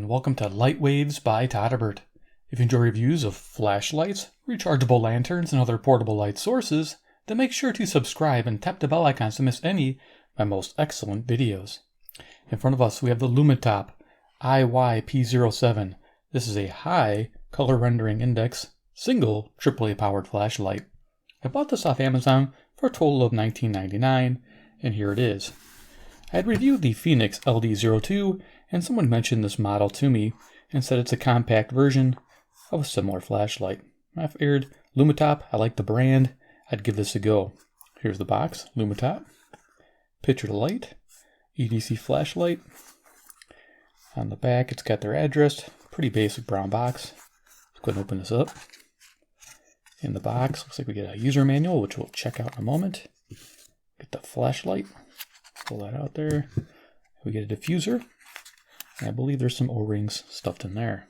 and welcome to Light Waves by todderbert. If you enjoy reviews of flashlights, rechargeable lanterns, and other portable light sources, then make sure to subscribe and tap the bell icon to miss any of my most excellent videos. In front of us we have the Lumintop IYP07. This is a high color rendering index, single AAA powered flashlight. I bought this off Amazon for a total of $19.99, and here it is. I had reviewed the Phoenix LD02, and someone mentioned this model to me and said it's a compact version of a similar flashlight. I figured Lumintop, I like the brand, I'd give this a go. Here's the box, Lumintop, picture to light, EDC flashlight. On the back it's got their address, pretty basic brown box. Let's go ahead and open this up. In the box, looks like we get a user manual, which we'll check out in a moment. Get the flashlight, pull that out there. We get a diffuser. I believe there's some O-rings stuffed in there.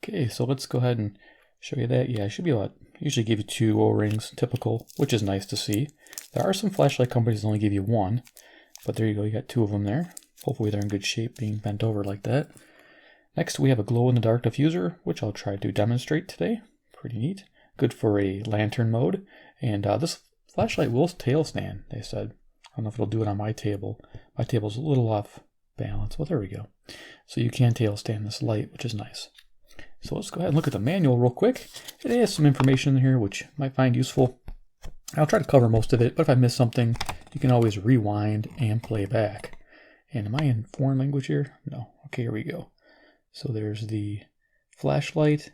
Okay, so let's go ahead and show you that. Yeah, I should be able to usually give you 2 O-rings, typical, which is nice to see. There are some flashlight companies that only give you 1, but there you go, you got 2 of them there. Hopefully they're in good shape being bent over like that. Next we have a glow-in-the-dark diffuser, which I'll try to demonstrate today. Pretty neat. Good for a lantern mode. And this flashlight will tail stand, they said. I don't know if it'll do it on my table. My table's a little off balance. Well, there we go. So you can tail stand this light, which is nice. So let's go ahead and look at the manual real quick. It has some information in here which you might find useful. I'll try to cover most of it, but if I miss something, you can always rewind and play back. And am I in foreign language here? No. Okay, here we go. So there's the flashlight,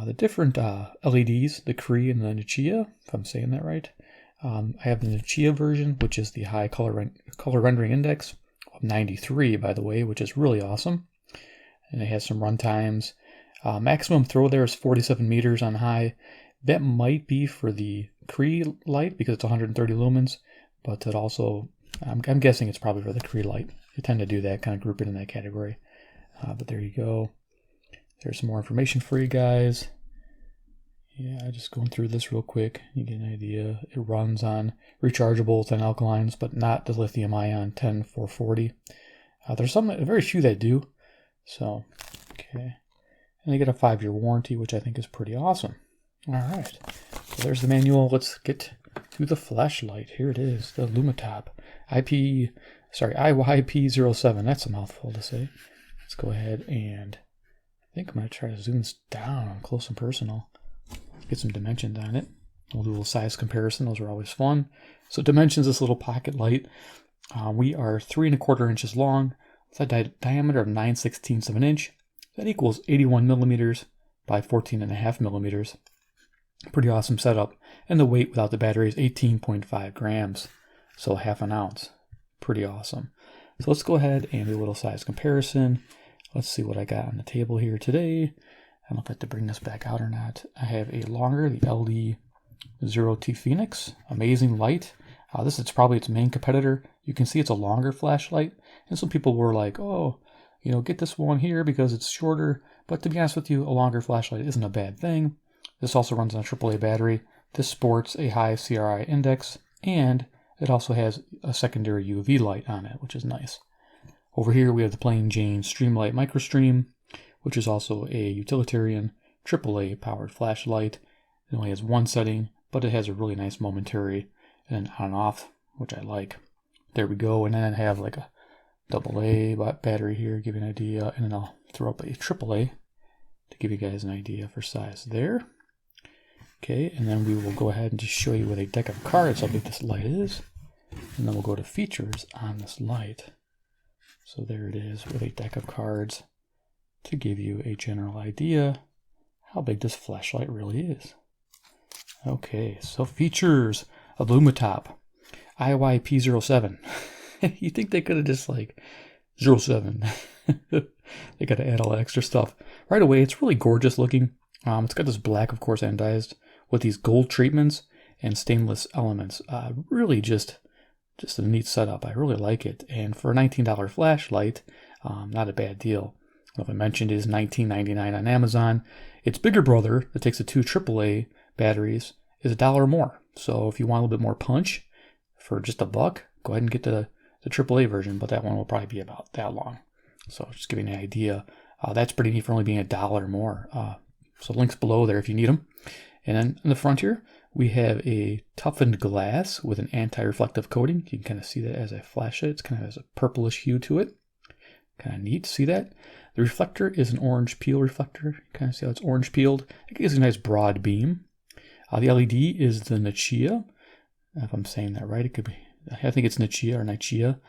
the different LEDs, the CRI and the Nichia, if I'm saying that right. I have the Nichia version, which is the high color rendering index of 93, by the way, which is really awesome. And it has some run times. Maximum throw there is 47 meters on high. That might be for the CRI light because it's 130 lumens, but it also, I'm guessing it's probably for the CRI light. They tend to do that, kind of group it in that category. But there you go. There's some more information for you guys. Yeah, just going through this real quick. You get an idea. It runs on rechargeables and alkalines, but not the lithium ion 10440. There's very few that do. So, okay. And they get a 5-year warranty, which I think is pretty awesome. All right. So there's the manual. Let's get to the flashlight. Here it is, the Lumintop IYP07. That's a mouthful to say. Let's go ahead and I think I'm going to try to zoom this down close and personal. Get some dimensions on it. We'll do a little size comparison. Those are always fun. So dimensions, this little pocket light. We are 3¼ inches long with a diameter of 9/16 of an inch. That equals 81 millimeters by 14.5 millimeters. Pretty awesome setup. And the weight without the battery is 18.5 grams. So ½ an ounce. Pretty awesome. So let's go ahead and do a little size comparison. Let's see what I got on the table here today. I don't know if I have to bring this back out or not. I have a longer, the LD02 Phoenix. Amazing light. This is probably its main competitor. You can see it's a longer flashlight. And some people were like, oh, you know, get this one here because it's shorter. But to be honest with you, a longer flashlight isn't a bad thing. This also runs on a AAA battery. This sports a high CRI index. And it also has a secondary UV light on it, which is nice. Over here we have the plain Jane Streamlight Microstream, which is also a utilitarian AAA powered flashlight. It only has 1 setting, but it has a really nice momentary and on and off, which I like. There we go. And then I have like a AA battery here, give you an idea. And then I'll throw up a AAA to give you guys an idea for size there. Okay, and then we will go ahead and just show you with a deck of cards how big this light is. And then we'll go to features on this light. So there it is with a deck of cards to give you a general idea how big this flashlight really is. Okay, so features of Lumintop IYP07. You think they could have just like 07. They got to add all that extra stuff. Right away, it's really gorgeous looking. It's got this black, of course, anodized with these gold treatments and stainless elements. Really just a neat setup. I really like it. And for a $19 flashlight, not a bad deal. If I mentioned it is $19.99 on Amazon. Its bigger brother that takes the 2 AAA batteries is $1 more. So if you want a little bit more punch for just $1, go ahead and get the AAA version, but that one will probably be about that long. So just giving you an idea. That's pretty neat for only being $1 more. So links below there if you need them. And then in the front here, we have a toughened glass with an anti-reflective coating. You can kind of see that as I flash it. It's kind of has a purplish hue to it. Kind of neat to see that. The reflector is an orange peel reflector. You kind of see how it's orange peeled. It gives a nice broad beam. The LED is the Nichia. If I'm saying that right, it could be. I think it's Nichia or Nichia.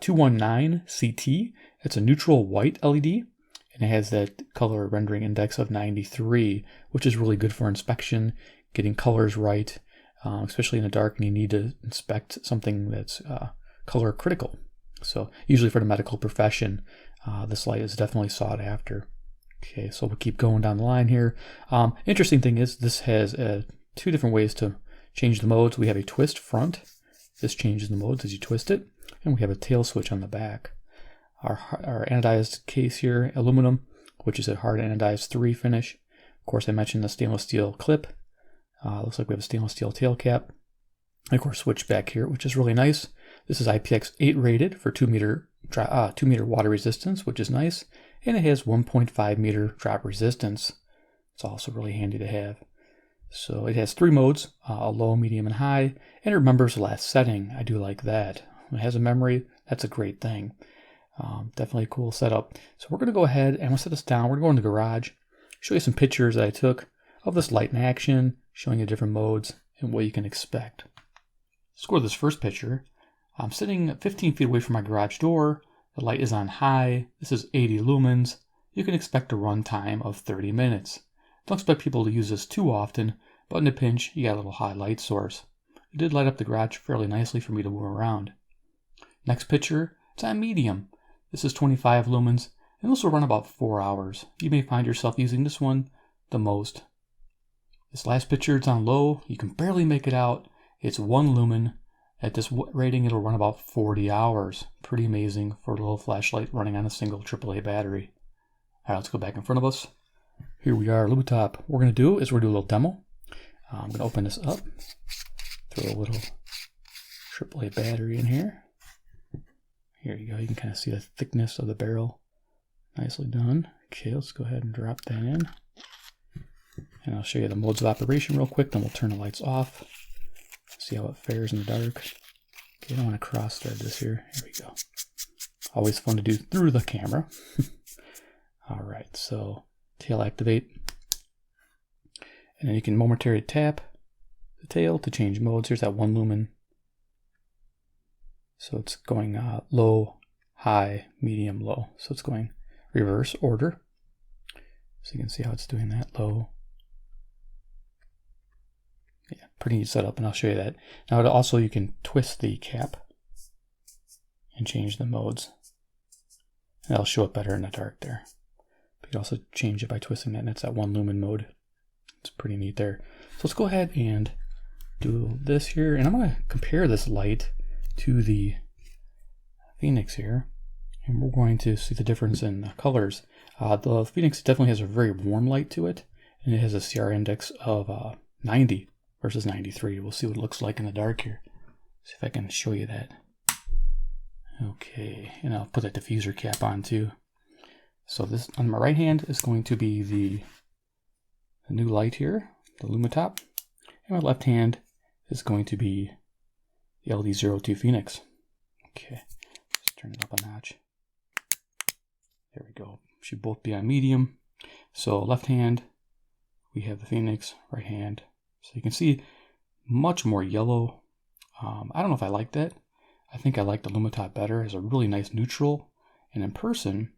219 CT. It's a neutral white LED. And it has that color rendering index of 93, which is really good for inspection, getting colors right, especially in the dark and you need to inspect something that's color critical. So usually for the medical profession, this light is definitely sought after. Okay, so we'll keep going down the line here. Interesting thing is this has 2 different ways to change the modes. We have a twist front. This changes the modes as you twist it. And we have a tail switch on the back. Our anodized case here, aluminum, which is a hard anodized 3 finish. Of course, I mentioned the stainless steel clip. Looks like we have a stainless steel tail cap. And of course, switch back here, which is really nice. This is IPX8 rated for 2 meter water resistance, which is nice. And it has 1.5 meter drop resistance. It's also really handy to have. So it has 3 modes, a low, medium, and high. And it remembers the last setting. I do like that. It has a memory. That's a great thing. Definitely a cool setup. So we're going to go ahead and we'll set this down. We're going to go in the garage, show you some pictures that I took of this light in action, showing you different modes and what you can expect. Let's go to this first picture. I'm sitting 15 feet away from my garage door. The light is on high. This is 80 lumens. You can expect a run time of 30 minutes. Don't expect people to use this too often, but in a pinch, you got a little high light source. It did light up the garage fairly nicely for me to move around. Next picture, it's on medium. This is 25 lumens, and this will run about 4 hours. You may find yourself using this one the most. This last picture, it's on low. You can barely make it out. It's 1 lumen. At this rating, it'll run about 40 hours. Pretty amazing for a little flashlight running on a single AAA battery. All right, let's go back in front of us. Here we are, Lumintop. What we're going to do is we're going to do a little demo. I'm going to open this up, throw a little AAA battery in here. Here you go. You can kind of see the thickness of the barrel. Nicely done. Okay, let's go ahead and drop that in. And I'll show you the modes of operation real quick, then we'll turn the lights off. See how it fares in the dark. Okay, I don't want to cross thread this here. Here we go. Always fun to do through the camera. All right, so tail activate. And then you can momentarily tap the tail to change modes. Here's that 1 lumen. So it's going low, high, medium, low. So it's going reverse order. So you can see how it's doing that, low. Yeah, pretty neat setup, and I'll show you that. Now also you can twist the cap and change the modes. And that'll show it better in the dark there. But you can also change it by twisting that, and it's that 1 lumen mode. It's pretty neat there. So let's go ahead and do this here, and I'm going to compare this light to the Phoenix here, and we're going to see the difference in the colors. The Phoenix definitely has a very warm light to it, and it has a CR index of 90 versus 93. We'll see what it looks like in the dark here. See if I can show you that. Okay, and I'll put that diffuser cap on too. So this on my right hand is going to be the new light here, the Lumintop, and my left hand is going to be the LD02 Phoenix. Okay, just turn it up a notch. There we go. Should both be on medium. So left hand, we have the Phoenix, right hand. So you can see much more yellow. I don't know if I like that. I think I like the Lumintop better. It has a really nice neutral, and in person,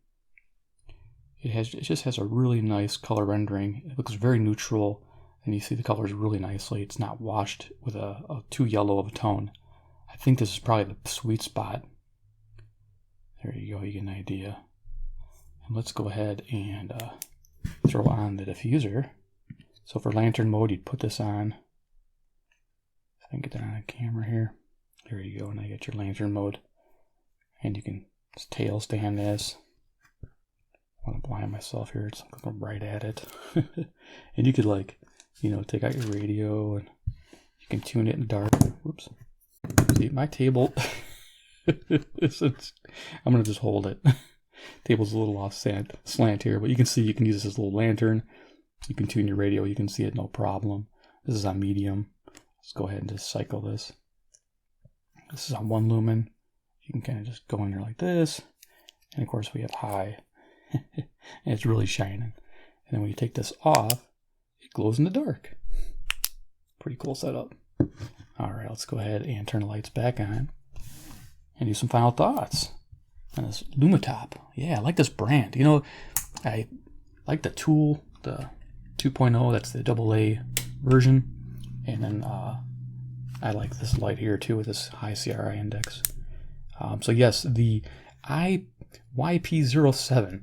it just has a really nice color rendering. It looks very neutral, and you see the colors really nicely. It's not washed with a too yellow of a tone. I think this is probably the sweet spot. There you go, you get an idea. And let's go ahead and throw on the diffuser. So for lantern mode, you'd put this on. If I can get that on camera here. There you go, now you got your lantern mode. And you can tail stand this. I want to blind myself here, it's looking right at it. And you could take out your radio and you can tune it in the dark. Whoops. See, my table, I'm going to just hold it. Table's a little off slant here, but you can see you can use this as a little lantern. You can tune your radio. You can see it no problem. This is on medium. Let's go ahead and just cycle this. This is on 1 lumen. You can kind of just go in there like this. And of course we have high. And it's really shining. And then when you take this off, it glows in the dark. Pretty cool setup. All right, let's go ahead and turn the lights back on and do some final thoughts on this Lumintop. Yeah, I like this brand. You know, I like the tool, the 2.0, that's the AA version. And then I like this light here too with this high CRI index. So yes, the IYP07,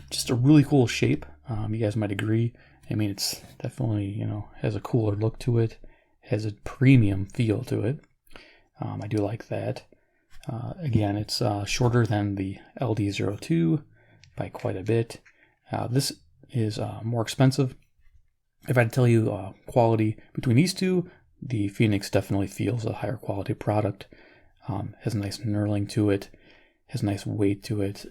just a really cool shape. You guys might agree. I mean, it's definitely, you know, has a cooler look to it, has a premium feel to it. I do like that. Again, it's shorter than the LD02 by quite a bit. This is more expensive. If I had to tell you quality between these two, the Phoenix definitely feels a higher quality product. Has a nice knurling to it, has a nice weight to it.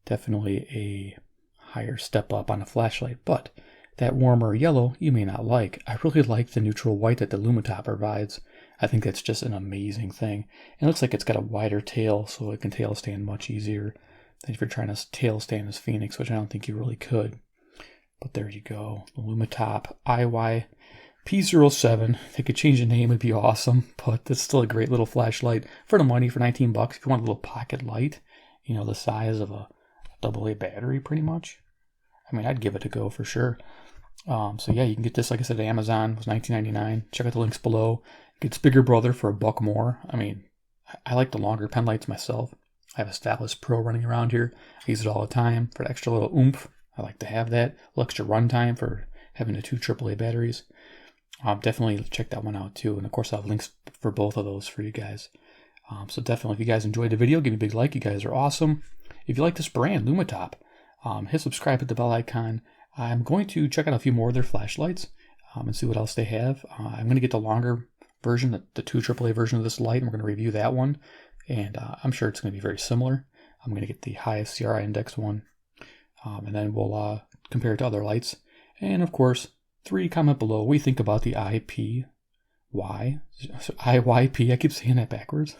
Definitely a higher step up on a flashlight, but that warmer yellow you may not like. I really like the neutral white that the Lumintop provides. I think that's just an amazing thing. And it looks like it's got a wider tail, so it can tail stand much easier than if you're trying to tail stand this Phoenix, which I don't think you really could. But there you go, the Lumintop IYP07. If they could change the name, it'd be awesome, but it's still a great little flashlight for the money, for 19 bucks. If you want a little pocket light, you know, the size of a AA battery pretty much, I mean, I'd give it a go for sure. So yeah, you can get this, like I said, at Amazon. It was $19.99. Check out the links below. Get its bigger brother for $1 more. I mean, I like the longer pen lights myself. I have a Stylus Pro running around here. I use it all the time for the extra little oomph. I like to have that. A little extra runtime for having the 2 AAA batteries. Definitely check that one out too. And of course, I'll have links for both of those for you guys. So definitely, if you guys enjoyed the video, give me a big like. You guys are awesome. If you like this brand, Lumintop, hit subscribe, hit the bell icon. I'm going to check out a few more of their flashlights and see what else they have. I'm going to get the longer version, the 2 AAA version of this light, and we're going to review that one. And I'm sure it's going to be very similar. I'm going to get the highest CRI index one. And then we'll compare it to other lights. And of course, 3, comment below what you think about the IYP, I keep saying that backwards,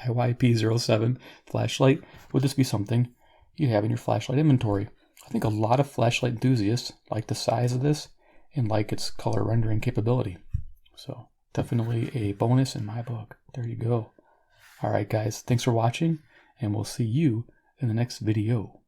IYP07 flashlight. Would this be something you have in your flashlight inventory? I think a lot of flashlight enthusiasts like the size of this and like its color rendering capability. So definitely a bonus in my book. There you go. All right, guys, thanks for watching, and we'll see you in the next video.